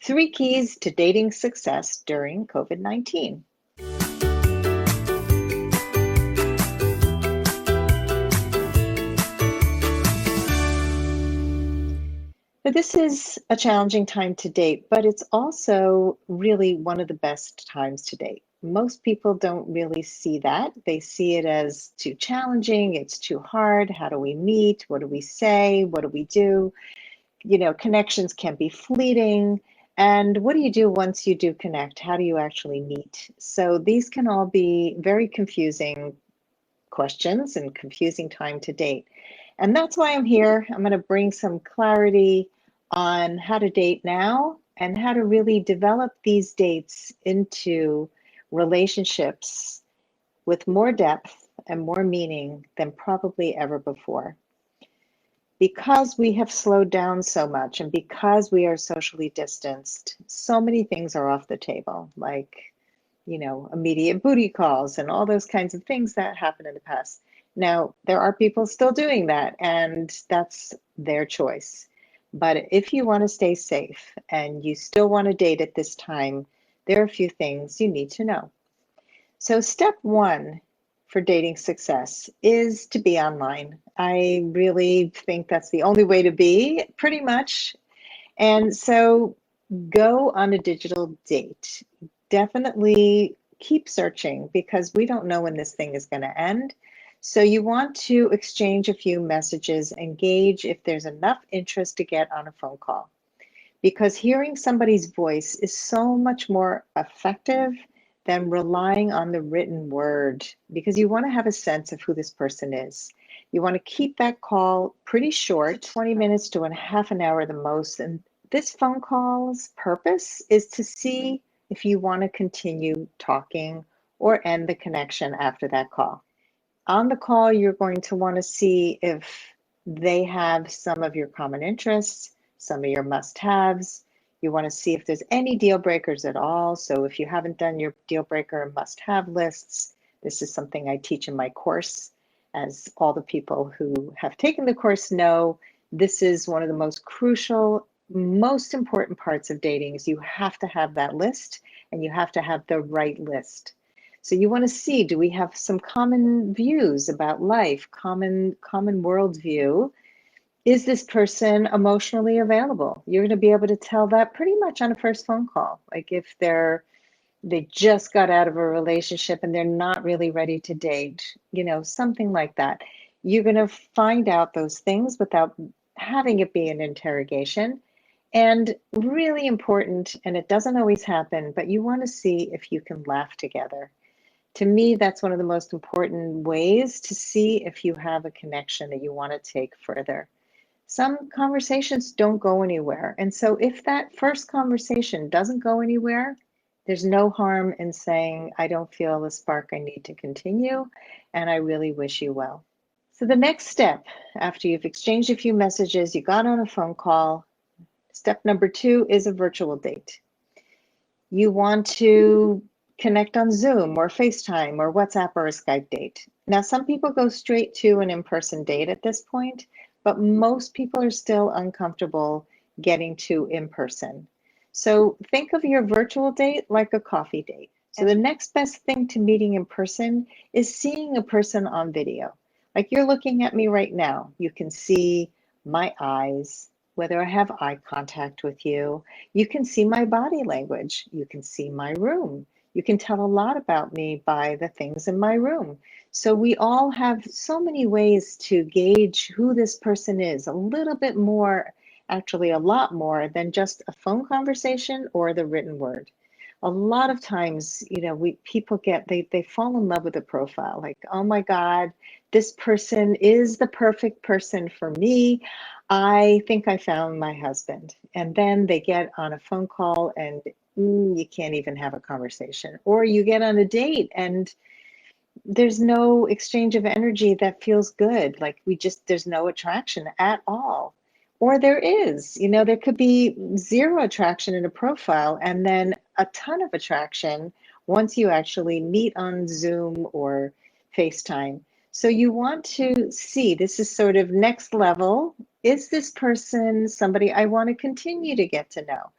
Three keys to dating success during COVID-19. So this is a challenging time to date, but it's also really one of the best times to date. Most people don't really see that. They see it as too challenging, it's too hard. How do we meet? What do we say? What do we do? Connections can be fleeting. And what do you do once you do connect? How do you actually meet? So these can all be very confusing questions and confusing time to date. And that's why I'm here. I'm going to bring some clarity on how to date now and how to really develop these dates into relationships with more depth and more meaning than probably ever before. Because we have slowed down so much and because we are socially distanced, so many things are off the table, like, immediate booty calls and all those kinds of things that happened in the past. Now, there are people still doing that, and that's their choice. But if you want to stay safe and you still want to date at this time, there are a few things you need to know. So step one for dating success is to be online. I really think that's the only way to be, pretty much. And so go on a digital date. Definitely keep searching because we don't know when this thing is going to end. So you want to exchange a few messages and gauge if there's enough interest to get on a phone call. Because hearing somebody's voice is so much more effective than relying on the written word, because you want to have a sense of who this person is. You want to keep that call pretty short, 20 minutes to a half an hour the most. And this phone call's purpose is to see if you want to continue talking or end the connection after that call. On the call, you're going to want to see if they have some of your common interests, some of your must-haves. You want to see if there's any deal breakers at all. So if you haven't done your deal breaker and must-have lists, this is something I teach in my course. As all the people who have taken the course know, this is one of the most crucial, most important parts of dating is you have to have that list and you have to have the right list. So you want to see, do we have some common views about life, common worldview? Is this person emotionally available? You're going to be able to tell that pretty much on a first phone call. Like if they just got out of a relationship and they're not really ready to date, something like that. You're going to find out those things without having it be an interrogation. And really important, and it doesn't always happen, but you want to see if you can laugh together. To me, that's one of the most important ways to see if you have a connection that you want to take further. Some conversations don't go anywhere. And so if that first conversation doesn't go anywhere, there's no harm in saying, I don't feel the spark, I need to continue, and I really wish you well. So the next step, after you've exchanged a few messages, you got on a phone call, step number 2 is a virtual date. You want to connect on Zoom or FaceTime or WhatsApp or a Skype date. Now, some people go straight to an in-person date at this point, but most people are still uncomfortable getting to in-person. So think of your virtual date like a coffee date. So the next best thing to meeting in person is seeing a person on video. Like you're looking at me right now. You can see my eyes, whether I have eye contact with you. You can see my body language. You can see my room. You can tell a lot about me by the things in my room. So we all have so many ways to gauge who this person is, a little bit more, actually a lot more than just a phone conversation or the written word. A lot of times, people they fall in love with a profile, like, oh my God, this person is the perfect person for me. I think I found my husband. And then they get on a phone call and you can't even have a conversation. Or you get on a date and there's no exchange of energy that feels good. Like there's no attraction at all. Or there is, there could be zero attraction in a profile and then a ton of attraction once you actually meet on Zoom or FaceTime. So you want to see, this is sort of next level. Is this person somebody I want to continue to get to know?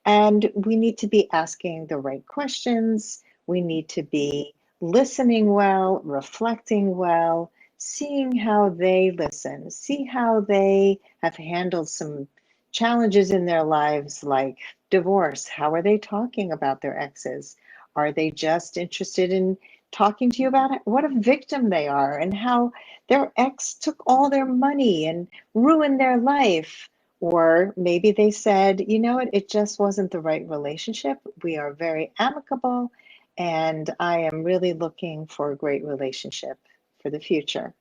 And we need to be asking the right questions. We need to be listening well, reflecting well, seeing how they listen, see how they have handled some challenges in their lives, like divorce. How are they talking about their exes? Are they just interested in talking to you about what a victim they are and how their ex took all their money and ruined their life? Or maybe they said, you know what, it just wasn't the right relationship. We are very amicable, and I am really looking for a great relationship for the future.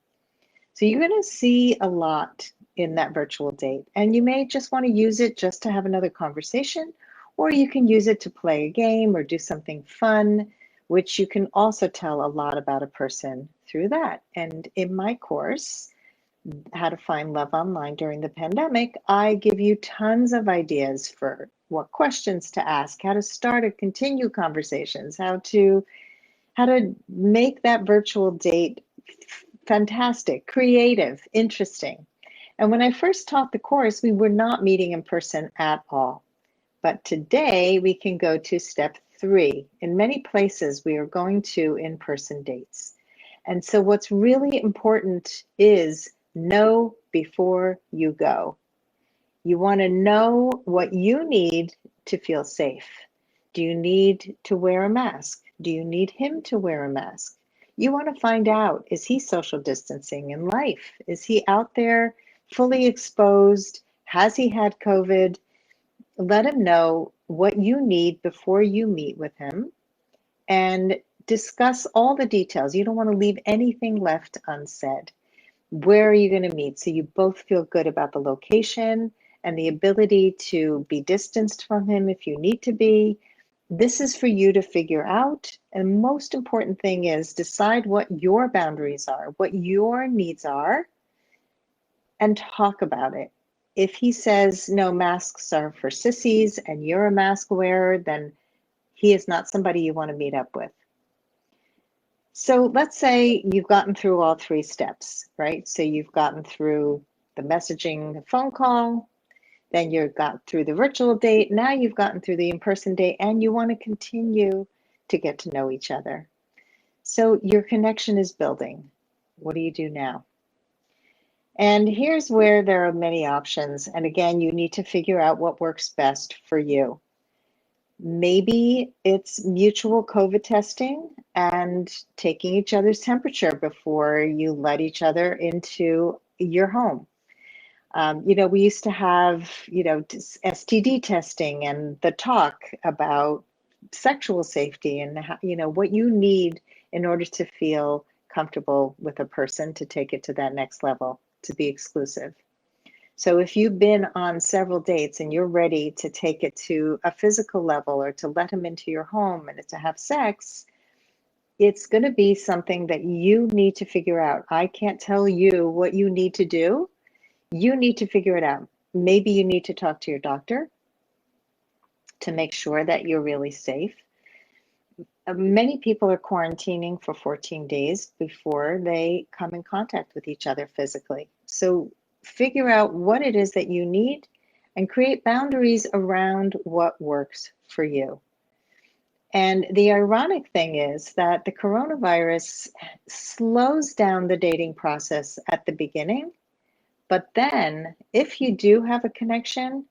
So you're going to see a lot in that virtual date, and you may just want to use it just to have another conversation, or you can use it to play a game or do something fun, which you can also tell a lot about a person through that. And in my course, How to Find Love Online During the Pandemic, I give you tons of ideas for what questions to ask, how to start or continue conversations, how to make that virtual date fantastic, creative, interesting. And when I first taught the course, we were not meeting in person at all. But today we can go to step 3. In many places, we are going to in-person dates. And so what's really important is know before you go. You want to know what you need to feel safe. Do you need to wear a mask? Do you need him to wear a mask? You want to find out, is he social distancing in life? Is he out there fully exposed? Has he had COVID? Let him know what you need before you meet with him and discuss all the details. You don't want to leave anything left unsaid. Where are you going to meet? So you both feel good about the location and the ability to be distanced from him if you need to be. This is for you to figure out. And most important thing is decide what your boundaries are, what your needs are, and talk about it. If he says no, masks are for sissies and you're a mask wearer, then he is not somebody you want to meet up with. So let's say you've gotten through all 3 steps, right? So you've gotten through the messaging, the phone call, then you've got through the virtual date, now you've gotten through the in-person date, and you want to continue to get to know each other. So your connection is building. What do you do now? And here's where there are many options. And again, you need to figure out what works best for you. Maybe it's mutual COVID testing and taking each other's temperature before you let each other into your home. We used to have, STD testing and the talk about sexual safety and, what you need in order to feel comfortable with a person to take it to that next level, to be exclusive. So if you've been on several dates and you're ready to take it to a physical level or to let him into your home and to have sex, it's going to be something that you need to figure out. I can't tell you what you need to do. You need to figure it out. Maybe you need to talk to your doctor to make sure that you're really safe. Many people are quarantining for 14 days before they come in contact with each other physically. So figure out what it is that you need and create boundaries around what works for you. And the ironic thing is that the coronavirus slows down the dating process at the beginning, but then if you do have a connection,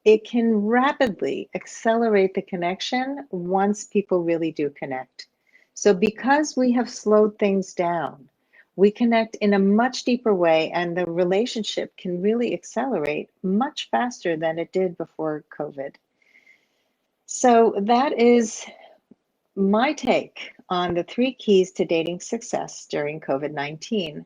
it can rapidly accelerate the connection once people really do connect. So because we have slowed things down, we connect in a much deeper way, and the relationship can really accelerate much faster than it did before COVID. So that is my take on the 3 keys to dating success during COVID-19.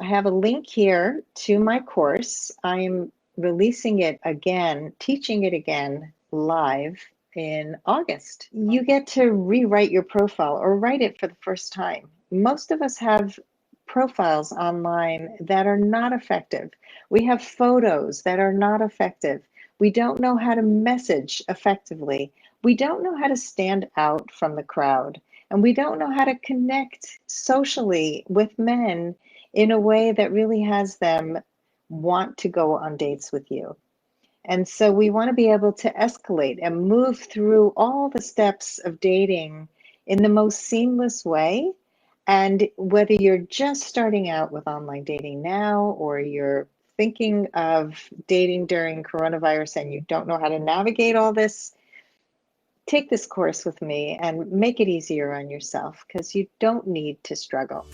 I have a link here to my course. I am releasing it again, teaching it again live in August. You get to rewrite your profile or write it for the first time. Most of us have profiles online that are not effective. We have photos that are not effective. We don't know how to message effectively. We don't know how to stand out from the crowd. And we don't know how to connect socially with men in a way that really has them want to go on dates with you. And so we want to be able to escalate and move through all the steps of dating in the most seamless way. And whether you're just starting out with online dating now, or you're thinking of dating during coronavirus and you don't know how to navigate all this, take this course with me and make it easier on yourself because you don't need to struggle.